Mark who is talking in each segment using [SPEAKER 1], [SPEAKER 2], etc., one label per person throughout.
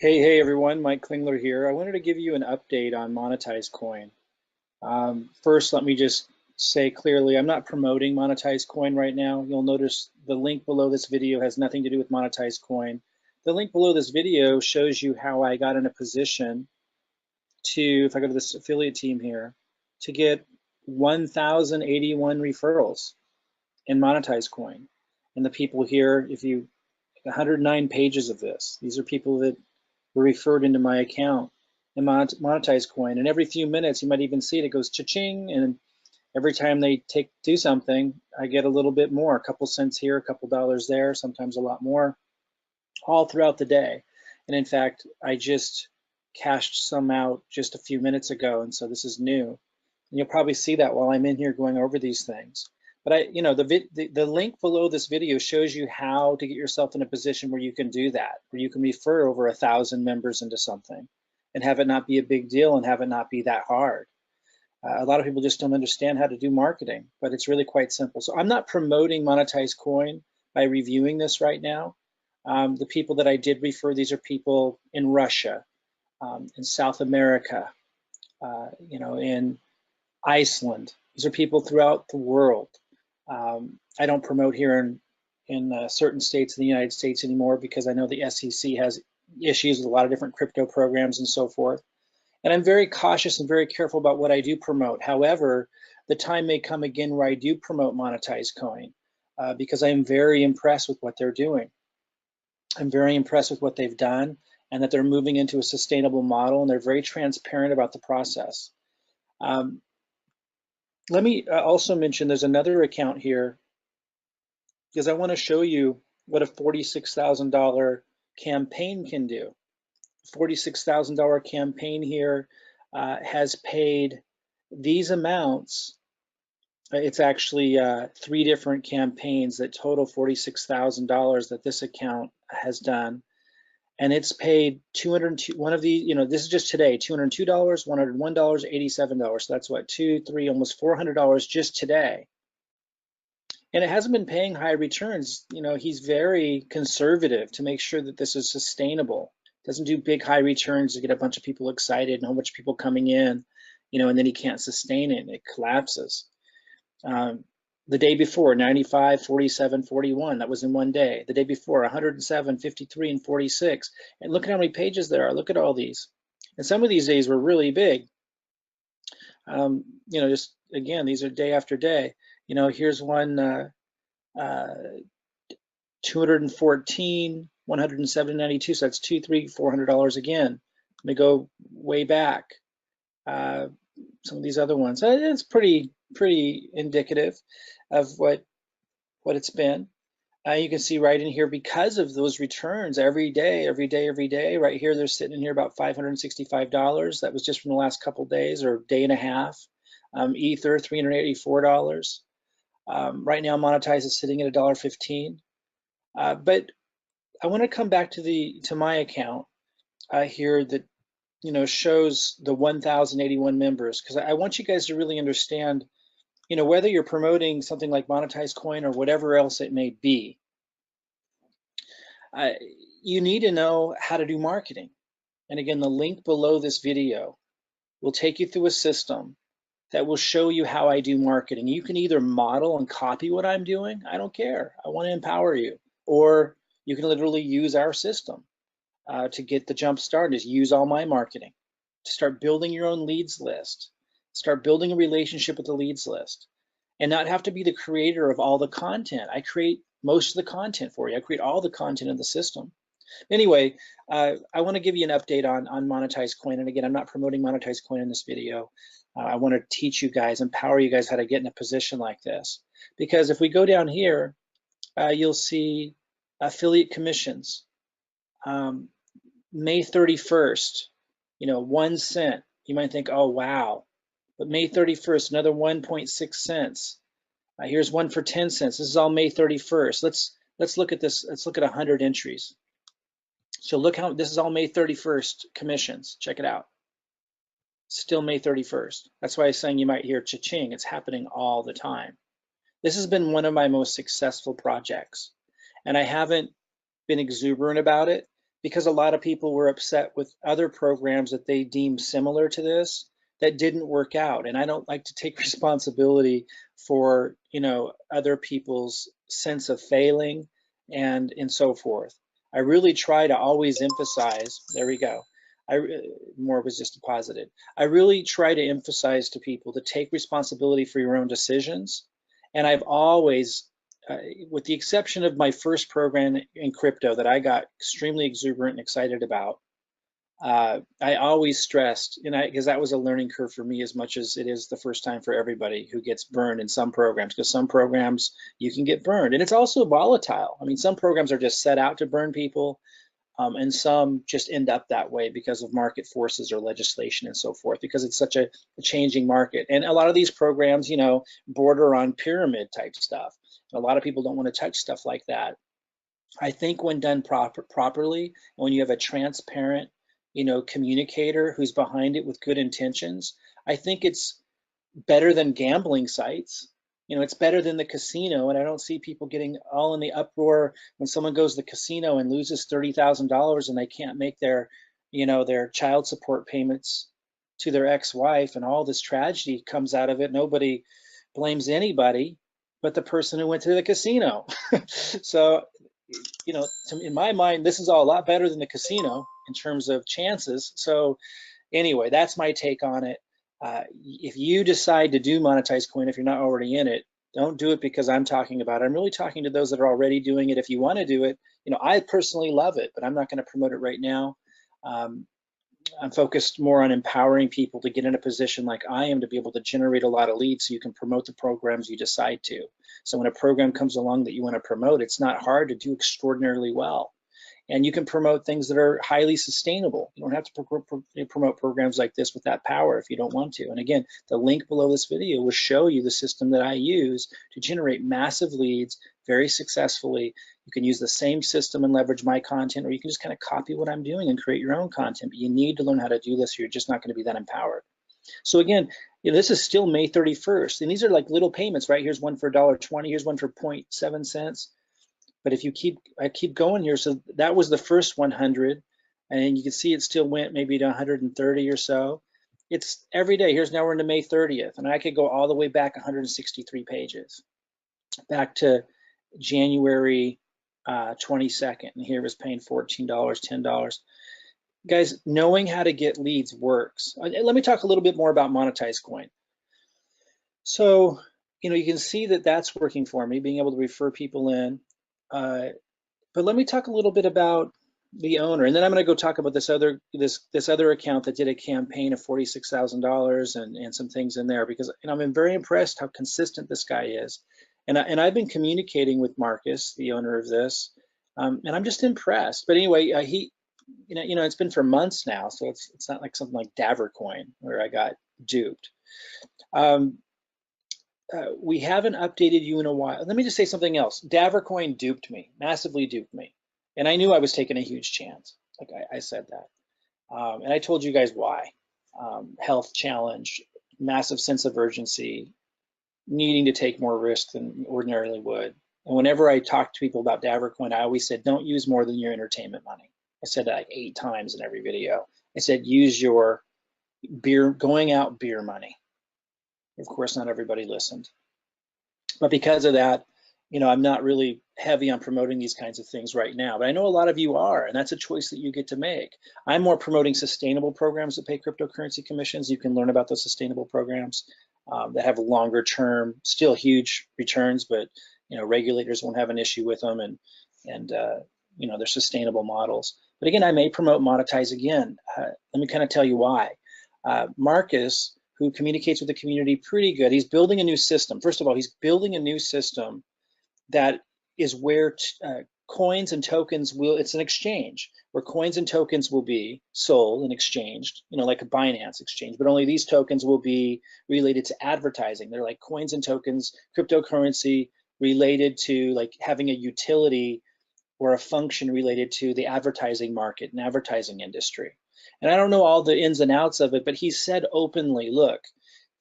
[SPEAKER 1] Hey everyone, Mike Klingler here. I wanted to give you an update on Monetize Coin. First, let me just say clearly, I'm not promoting Monetize Coin right now. You'll notice the link below this video has nothing to do with Monetize Coin. The link below this video shows you how I got in a position to, if I go to this affiliate team here, to get 1,081 referrals in Monetize Coin. And the people here, if you, 109 pages of this, these are people that were referred into my account and Monetize Coin. And every few minutes, you might even see it, it goes cha-ching. And every time they do something, I get a little bit more, a couple cents here, a couple dollars there, sometimes a lot more, all throughout the day. And in fact, I just cashed some out just a few minutes ago. And so this is new. And you'll probably see that while I'm in here going over these things. But the link below this video shows you how to get yourself in a position where you can do that, where you can refer over 1,000 members into something and have it not be a big deal and have it not be that hard. A lot of people just don't understand how to do marketing, but it's really quite simple. So I'm not promoting Monetize Coin by reviewing this right now. The people that I did refer, these are people in Russia, in South America, in Iceland. These are people throughout the world. I don't promote here in certain states in the United States anymore because I know the SEC has issues with a lot of different crypto programs and so forth. And I'm very cautious and very careful about what I do promote. However, the time may come again where I do promote Monetize Coin because I am very impressed with what they're doing. I'm very impressed with what they've done and that they're moving into a sustainable model, and they're very transparent about the process. Let me also mention there's another account here because I want to show you what a $46,000 campaign can do. $46,000 campaign here has paid these amounts. It's actually 3 different campaigns that total $46,000 that this account has done. And it's paid 202, one of these, this is just today, $202, $101, $87. So that's what, 2, 3, almost $400 just today. And it hasn't been paying high returns. He's very conservative to make sure that this is sustainable. Doesn't do big high returns to get a bunch of people excited and a whole bunch of people coming in, and then he can't sustain it and it collapses. The day before, 95, 47, 41, that was in one day. The day before, 107, 53, and 46. And look at how many pages there are. Look at all these. And some of these days were really big. Just again, these are day after day. Here's one, 214, 107.92. So that's $200, $300, $400 again. Let me go way back. Some of these other ones. It's pretty indicative of what it's been. You can see right in here, because of those returns every day, right here, they're sitting in here about $565. That was just from the last couple days or day and a half. Ether, $384. Right now, Monetize is sitting at $1.15. But I want to come back to my account here that shows the 1,081 members, because I want you guys to really understand, whether you're promoting something like Monetize Coin or whatever else it may be, you need to know how to do marketing. And again, the link below this video will take you through a system that will show you how I do marketing. You can either model and copy what I'm doing. I don't care. I want to empower you. Or you can literally use our system to get the jump started. Is use all my marketing to start building your own leads list, start building a relationship with the leads list, and not have to be the creator of all the content. I create most of the content for you. I create all the content in the system. Anyway, I want to give you an update on Monetize Coin. And again, I'm not promoting Monetize Coin in this video. I want to teach you guys, empower you guys how to get in a position like this. Because if we go down here, you'll see affiliate commissions. May 31st, 1 cent. You might think, oh, wow. But May 31st, another 1.6 cents. Here's one for 10 cents. This is all May 31st. Let's look at this. Let's look at 100 entries. So look how this is all May 31st commissions. Check it out. Still May 31st. That's why I'm saying you might hear cha-ching. It's happening all the time. This has been one of my most successful projects. And I haven't been exuberant about it because a lot of people were upset with other programs that they deemed similar to this that didn't work out. And I don't like to take responsibility for, other people's sense of failing and so forth. I really try to always emphasize, there we go. More was just deposited. I really try to emphasize to people to take responsibility for your own decisions. And I've always, with the exception of my first program in crypto that I got extremely exuberant and excited about, I always stressed, because that was a learning curve for me as much as it is the first time for everybody who gets burned in some programs, because some programs you can get burned. And it's also volatile. I mean, some programs are just set out to burn people, and some just end up that way because of market forces or legislation and so forth, because it's such a changing market. And a lot of these programs, border on pyramid type stuff. And a lot of people don't want to touch stuff like that. I think when done properly, when you have a transparent, communicator who's behind it with good intentions, I think it's better than gambling sites. It's better than the casino, and I don't see people getting all in the uproar when someone goes to the casino and loses $30,000 and they can't make their child support payments to their ex-wife, and all this tragedy comes out of it. Nobody blames anybody but the person who went to the casino. So, in my mind, this is all a lot better than the casino in terms of chances. So anyway, that's my take on it. If you decide to do Monetize Coin, if you're not already in it, don't do it because I'm talking about it. I'm really talking to those that are already doing it. If you want to do it, I personally love it, but I'm not going to promote it right now. I'm focused more on empowering people to get in a position like I am to be able to generate a lot of leads so you can promote the programs you decide to. So when a program comes along that you want to promote, it's not hard to do extraordinarily well. And you can promote things that are highly sustainable. You don't have to promote programs like this with that power if you don't want to. And again, the link below this video will show you the system that I use to generate massive leads very successfully. You can use the same system and leverage my content, or you can just kind of copy what I'm doing and create your own content. But you need to learn how to do this, or you're just not going to be that empowered. So again, this is still May 31st, and these are like little payments, right? Here's one for $1.20, here's one for 0.7 cents. But if I keep going here, so that was the first 100, and you can see it still went maybe to 130 or so. It's every day. Now we're into May 30th, and I could go all the way back 163 pages, back to January 22nd, and here it was paying $14, $10. Guys, knowing how to get leads works. Let me talk a little bit more about Monetize Coin. So, you can see that that's working for me, being able to refer people in. But let me talk a little bit about the owner, and then I'm going to go talk about this other account that did a campaign of $46,000 and some things in there, because I'm very impressed how consistent this guy is, and I've been communicating with Marcus, the owner of this, and I'm just impressed. But anyway, he, it's been for months now, so it's not like something like Davercoin where I got duped. We haven't updated you in a while. Let me just say something else. Davercoin duped me, massively duped me. And I knew I was taking a huge chance. Like I said that. And I told you guys why. Health challenge, massive sense of urgency, needing to take more risk than ordinarily would. And whenever I talk to people about Davercoin, I always said, don't use more than your entertainment money. I said that like 8 times in every video. I said, use your going out beer money. Of course, not everybody listened. But because of that, I'm not really heavy on promoting these kinds of things right now. But I know a lot of you are, and that's a choice that you get to make. I'm more promoting sustainable programs that pay cryptocurrency commissions. You can learn about those sustainable programs that have longer term, still huge returns, but regulators won't have an issue with them, and they're sustainable models. But again, I may promote Monetize again. Let me kind of tell you why. Marcus, who communicates with the community pretty good. He's building a new system. First of all, he's building a new system that is where coins and tokens it's an exchange where coins and tokens will be sold and exchanged, like a Binance exchange, but only these tokens will be related to advertising. They're like coins and tokens, cryptocurrency related to like having a utility or a function related to the advertising market and advertising industry. And I don't know all the ins and outs of it, but he said openly, look,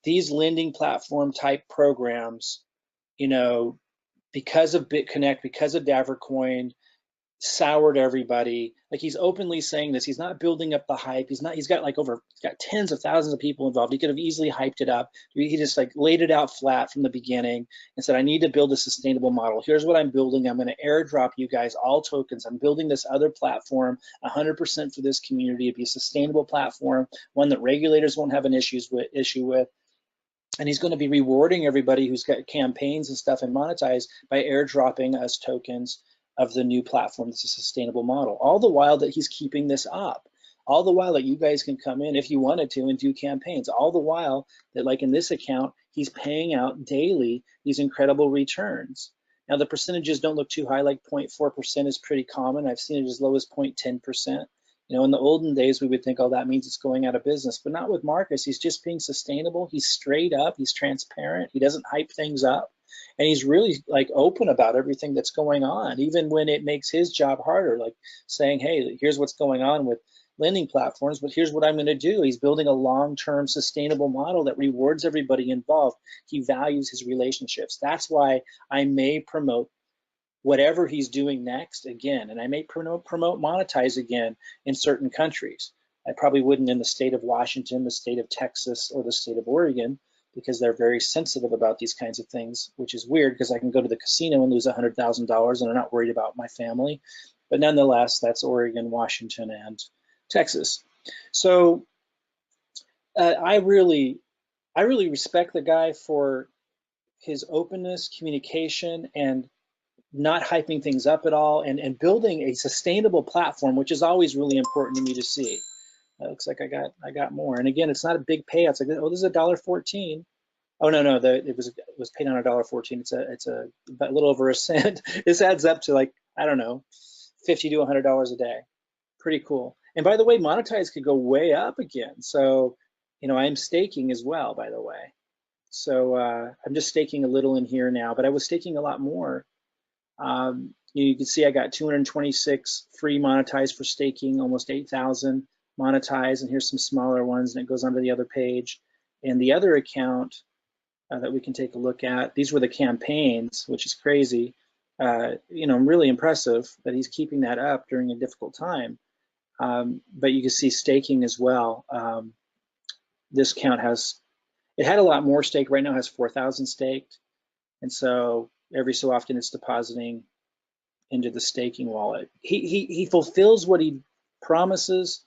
[SPEAKER 1] these lending platform type programs, because of BitConnect, because of Davercoin, soured everybody. Like, he's openly saying this. He's not building up the hype. He's got like he's got tens of thousands of people involved. He could have easily hyped it up. He just like laid it out flat from the beginning and said, I need to build a sustainable model. Here's what I'm building. I'm going to airdrop you guys all tokens. I'm building this other platform 100% for this community. It'd be a sustainable platform, one that regulators won't have an issue with. And he's going to be rewarding everybody who's got campaigns and stuff and Monetize by airdropping us tokens of the new platform that's a sustainable model. All the while that he's keeping this up. All the while that you guys can come in if you wanted to and do campaigns. All the while that, like in this account, he's paying out daily these incredible returns. Now the percentages don't look too high, like 0.4% is pretty common. I've seen it as low as 0.10%. You know, in the olden days, we would think, oh, that means it's going out of business, but not with Marcus. He's just being sustainable. He's straight up. He's transparent. He doesn't hype things up. And he's really like open about everything that's going on, even when it makes his job harder, like saying, hey, here's what's going on with lending platforms, but here's what I'm going to do. He's building a long-term sustainable model that rewards everybody involved. He values his relationships. That's why I may promote whatever he's doing next again, and I may promote Monetize again in certain countries. I probably wouldn't in the state of Washington, the state of Texas, or the state of Oregon, because they're very sensitive about these kinds of things, which is weird because I can go to the casino and lose $100,000 and I'm not worried about my family. But nonetheless, that's Oregon, Washington, and Texas. So I really respect the guy for his openness, communication, and not hyping things up at all, and building a sustainable platform, which is always really important to me to see. It looks like I got more. And again, it's not a big payout. It's like, oh, this is $1.14. Oh no, it was paid on $1.14. It's a little over a cent. This adds up to, like, I don't know, $50 to $100 a day. Pretty cool. And by the way, Monetize could go way up again. So, you know, I'm staking as well, by the way. So I'm just staking a little in here now, but I was staking a lot more. You can see I got 226 free Monetize for staking, almost 8,000 Monetize, and here's some smaller ones, and it goes onto the other page. And the other account that we can take a look at, these were the campaigns, which is crazy. You know, really impressive that he's keeping that up during a difficult time. But you can see staking as well. This account it had a lot more stake. Right now it has 4,000 staked. And so every so often it's depositing into the staking wallet. He fulfills what he promises.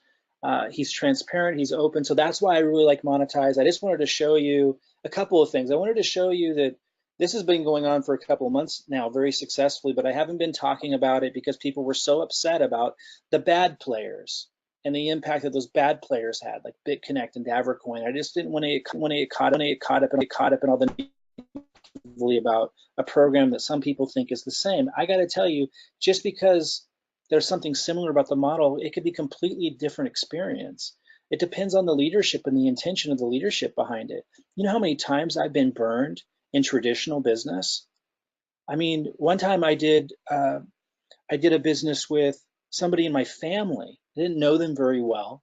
[SPEAKER 1] He's transparent, he's open. So that's why I really like Monetize. I just wanted to show you a couple of things. I wanted to show you that this has been going on for a couple of months now very successfully, but I haven't been talking about it because people were so upset about the bad players and the impact that those bad players had, like BitConnect and Davercoin. I just didn't want to get caught up in all the about a program that some people think is the same. I got to tell you, just because there's something similar about the model, it could be completely different experience. It depends on the leadership and the intention of the leadership behind it. You know how many times I've been burned in traditional business? I mean, one time I did a business with somebody in my family. I didn't know them very well,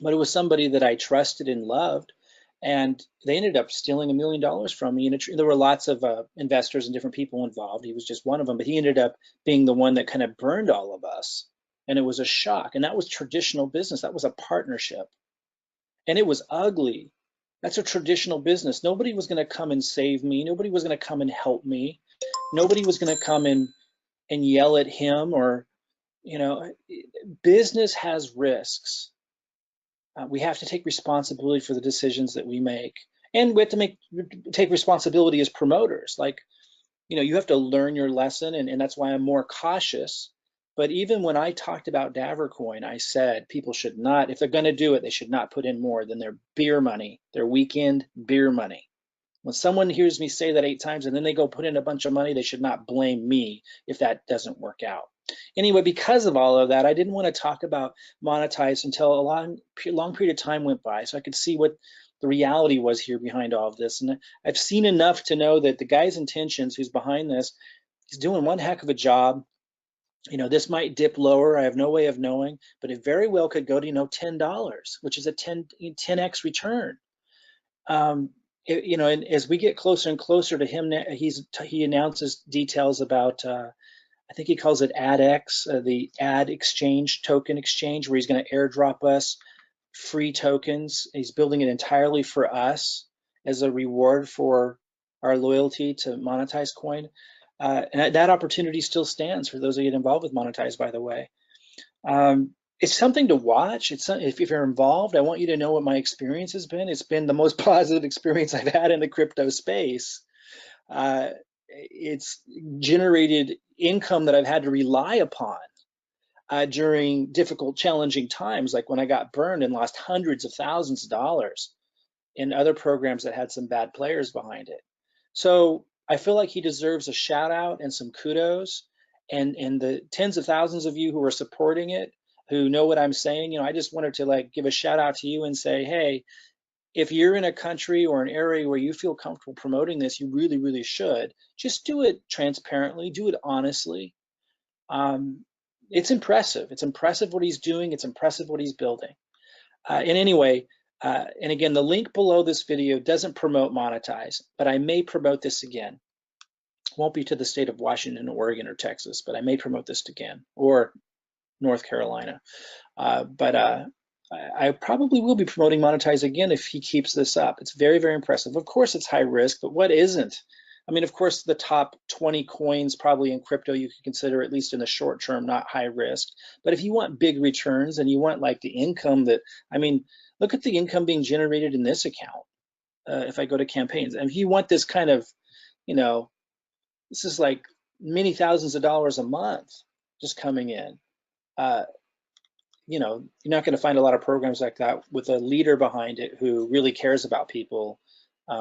[SPEAKER 1] but it was somebody that I trusted and loved. And they ended up stealing $1 million from me. And there were lots of investors and different people involved. He was just one of them, but he ended up being the one that kind of burned all of us. And it was a shock. And that was traditional business. That was a partnership. And it was ugly. That's a traditional business. Nobody was going to come and save me. Nobody was going to come and help me. Nobody was going to come and yell at him, or, you know, business has risks. We have to take responsibility for the decisions that we make, and we have to take responsibility as promoters. Like, you know, you have to learn your lesson, and that's why I'm more cautious. But even when I talked about Davercoin, I said people should not, if they're going to do it, they should not put in more than their beer money, their weekend beer money. When someone hears me say that 8 times and then they go put in a bunch of money, they should not blame me if that doesn't work out. Anyway, because of all of that, I didn't want to talk about Monetize until a long period of time went by, so I could see what the reality was here behind all of this. And I've seen enough to know that the guy's intentions, who's behind this, he's doing one heck of a job. You know, this might dip lower. I have no way of knowing, but it very well could go to, you know, $10, which is a 10x return. You know, and as we get closer and closer to him, he announces details about I think he calls it AdX, the ad exchange, token exchange, where he's going to airdrop us free tokens. He's building it entirely for us as a reward for our loyalty to Monetize Coin. And that opportunity still stands for those that get involved with Monetize, by the way. It's something to watch. If you're involved, I want you to know what my experience has been. It's been the most positive experience I've had in the crypto space. It's generated income that I've had to rely upon during difficult, challenging times, like when I got burned and lost hundreds of thousands of dollars in other programs that had some bad players behind it. So I feel like he deserves a shout out and some kudos. And the tens of thousands of you who are supporting it, who know what I'm saying, I just wanted to like give a shout out to you and say, hey, if you're in a country or an area where you feel comfortable promoting this, you really, really should. Just do it transparently, do it honestly. It's impressive. It's impressive what he's doing. It's impressive what he's building. And anyway, and again, the link below this video doesn't promote Monetize, but I may promote this again. Won't be to the state of Washington, Oregon, or Texas, but I may promote this again, or North Carolina. But I probably will be promoting Monetize again if he keeps this up. It's very, very impressive. Of course, it's high risk, but what isn't? I mean, of course, the top 20 coins probably in crypto you could consider, at least in the short term, not high risk. But if you want big returns and you want like the income that, I mean, look at the income being generated in this account. If I go to campaigns, and if you want this kind of, this is like many thousands of dollars a month just coming in. You're not going to find a lot of programs like that with a leader behind it who really cares about people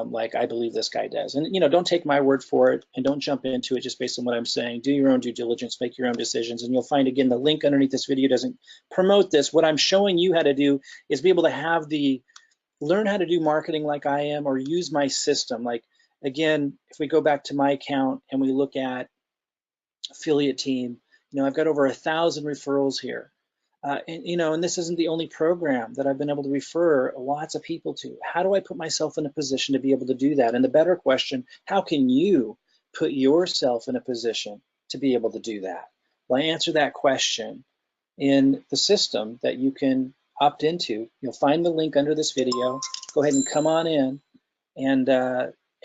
[SPEAKER 1] like I believe this guy does. And, don't take my word for it and don't jump into it just based on what I'm saying. Do your own due diligence, make your own decisions, and you'll find, again, the link underneath this video doesn't promote this. What I'm showing you how to do is be able to learn how to do marketing like I am, or use my system. Like, again, if we go back to my account and we look at affiliate team, I've got over 1,000 referrals here. And this isn't the only program that I've been able to refer lots of people to. How do I put myself in a position to be able to do that? And the better question, how can you put yourself in a position to be able to do that? Well, I answer that question in the system that you can opt into. You'll find the link under this video. Go ahead and come on in, and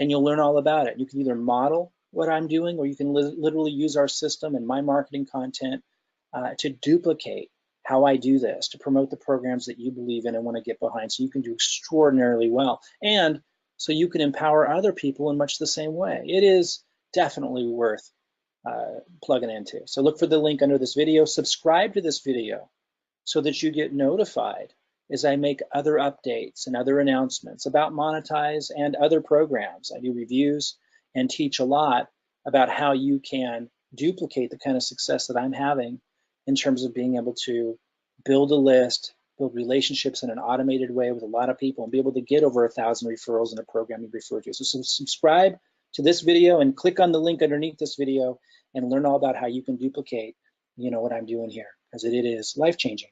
[SPEAKER 1] you'll learn all about it. You can either model what I'm doing, or you can literally use our system and my marketing content to duplicate how I do this, to promote the programs that you believe in and want to get behind, so you can do extraordinarily well, and so you can empower other people in much the same way. It is definitely worth plugging into. So look for the link under this video. Subscribe to this video so that you get notified as I make other updates and other announcements about Monetize and other programs. I do reviews and teach a lot about how you can duplicate the kind of success that I'm having in terms of being able to build a list, build relationships in an automated way with a lot of people, and be able to get over 1,000 referrals in a program you refer to. So subscribe to this video and click on the link underneath this video and learn all about how you can duplicate, what I'm doing here, because it is life-changing.